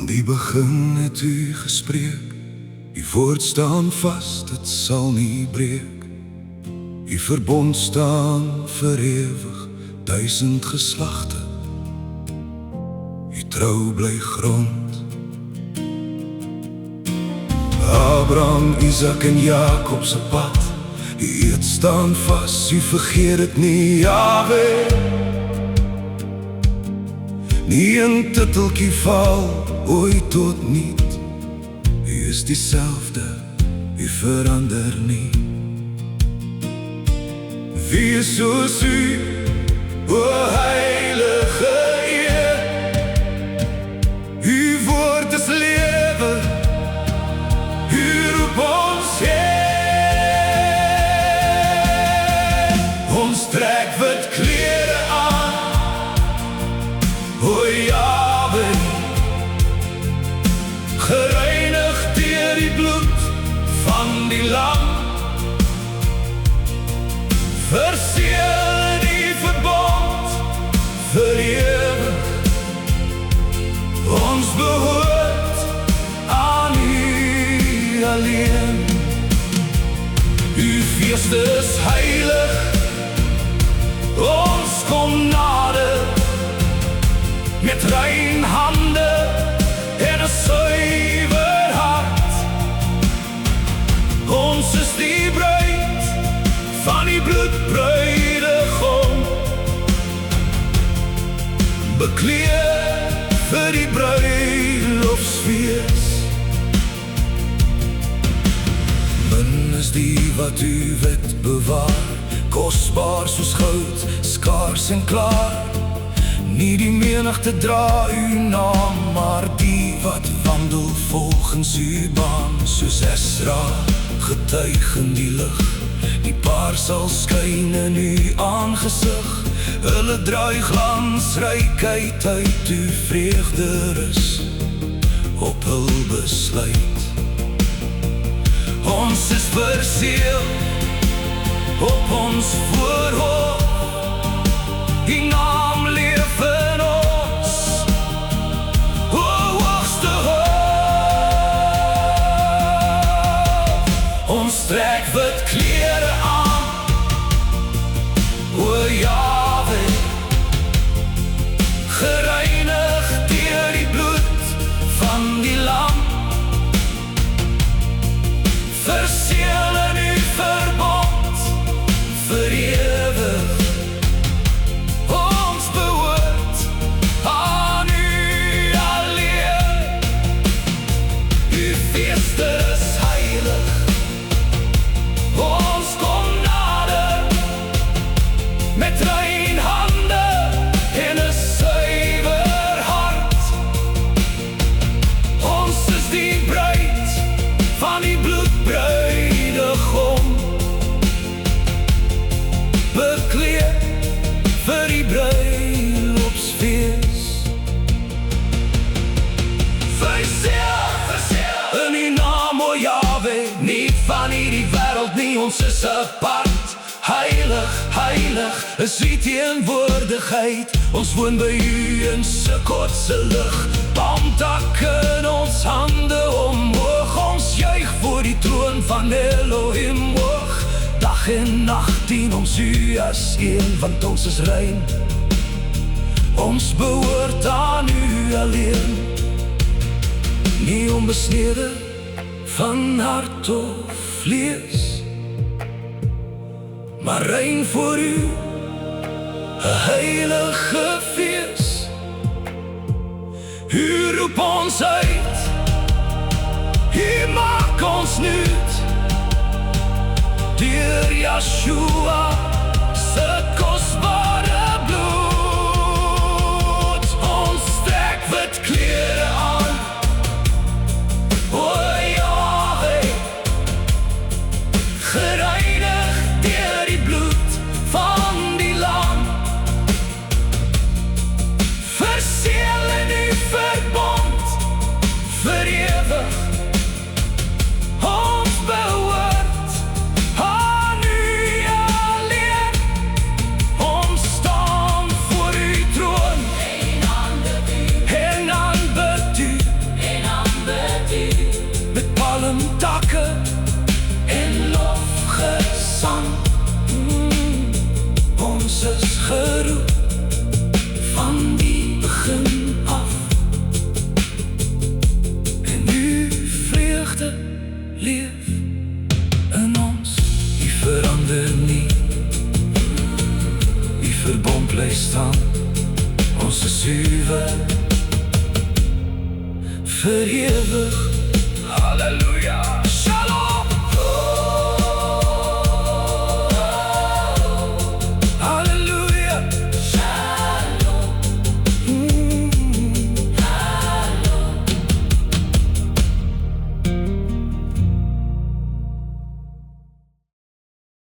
Van die begin het u gespreek, die woord staan vast, het sal nie breek. Die verbond staan vir ewig, 1000 geslagte. Die trou bly grond. Abraham, Isaac en Jakob se pad, die eed staan vast, u vergeet het nie, Jahwe. Nie een titeltjie val ooit tot niet. U is dieselfde, u verander nie. Wie is soos u, o heilige Heer? Uw woord is lewe, u roep ons Heer. Ons trek wit klere aan, o Jahwe, gereinigd deur die bloed van die lam. Verseël die verbond vir ewig. Ons behoort aan u alleen. Uw feest is heilig, ons kom nader met rein hande en 'n suiwer hart. Ons is die bruid van die bloedbruidegom, bekleed vir die bruilofsfees. Min is die wat u wet bewaar, kosbaar soos goud, skaars en klaar. Nie die menigte dra uw naam, maar die wat wandel volgens uw baan. Soos Esra, getuig in die lig, die paar sal skyn in uw aangesig. Hulle draai glansrykheid uit, uw vreugde rus op hul besluit. Ons is verseël op ons voorhoof, die naam leef in ons, o hoogste hof. Ons trek wit klere aan, o Jahwe, gereinigd deur die bloed van die lam. Verseël in uw verbond vir ewig. Ons behoort aan u alleen. Uw feest is heilig, ons kom nader met rein hande en 'n suiwer hart. Ons is die bruid van die bloedbruidegom, bekleed vir die bruilofsfees. Verseël in die naam, o Jahwe, nie van hierdie wêreld nie, ons is apart. Heilig, heilig is u teenwoordigheid, ons woon by u in Sukkotse lig. Palmtak in ons hande omhoog, ons juig voor die troon van Elohim hoog. Dag en nacht dien ons u as een, want ons is rein, ons behoort aan u alleen. Nie onbesnede van hart of vlees, maar rein voor u, 'n heilige fees. U roep ons uit, u maak ons nuut, deur Yeshua se kosbare bloed. Ons trek wit klere aan, o Jahwe, gereinigd deur die bloed van die lam. Verseël in uw verbond vir ewig. Ons behoort aan u alleen. verewig. Halleluja.